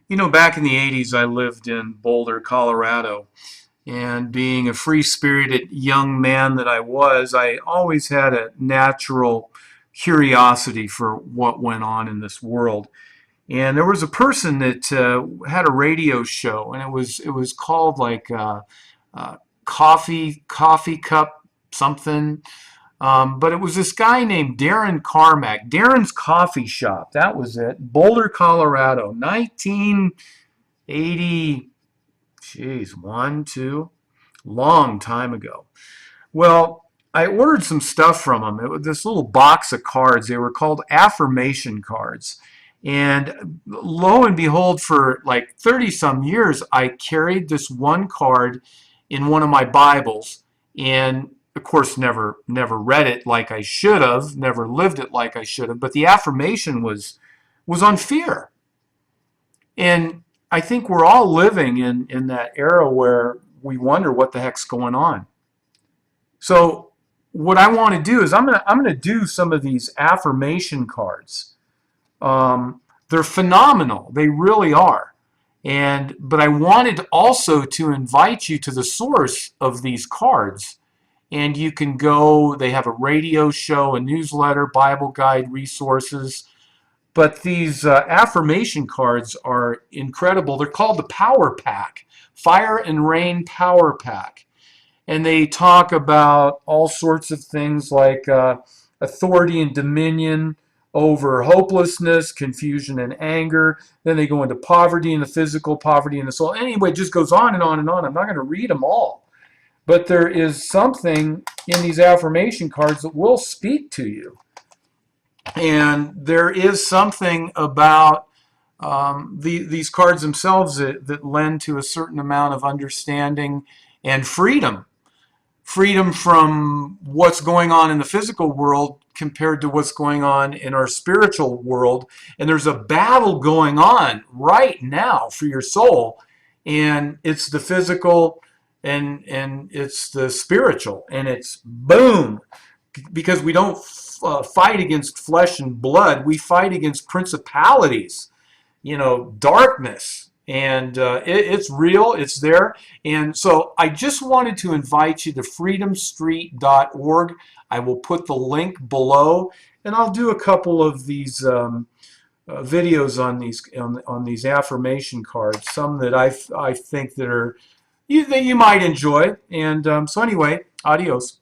You know, back in the 80s, I lived in Boulder, Colorado. And being a free spirited young man that I was, I always had a natural curiosity for what went on in this world. And there was a person that had a radio show, and it was called like uh, Coffee Cup something. But it was this guy named Darren Carmack, Darren's Coffee Shop. That was it, Boulder, Colorado, 1980. Geez, one, two, long time ago. Well, I ordered some stuff from him. It was this little box of cards. They were called affirmation cards. And lo and behold, for like 30 some years, I carried this one card in one of my Bibles. And of course, never read it like I should have, never lived it like I should have. But the affirmation was on fear. And I think we're all living in that era where we wonder what the heck's going on. So what I want to do is I'm gonna do some of these affirmation cards. They're phenomenal. They really are. But I wanted also to invite you to the source of these cards. And you can go, they have a radio show, a newsletter, Bible guide, resources. But these affirmation cards are incredible. They're called the Power Pack, Fire and Rain Power Pack. And they talk about all sorts of things like authority and dominion over hopelessness, confusion and anger. Then they go into poverty and the physical, poverty and the soul. Anyway, it just goes on and on and on. I'm not going to read them all. But there is something in these affirmation cards that will speak to you. And there is something about these cards themselves that lend to a certain amount of understanding and freedom. Freedom from what's going on in the physical world compared to what's going on in our spiritual world. And there's a battle going on right now for your soul. And it's the physical and it's the spiritual. And it's boom. Because we don't fight against flesh and blood. We fight against principalities, darkness. And it's real, it's there. And so I just wanted to invite you to freedomstreet.org. I will put the link below, and I'll do a couple of these videos on these affirmation cards, some that I think that you might enjoy. And so anyway, adios.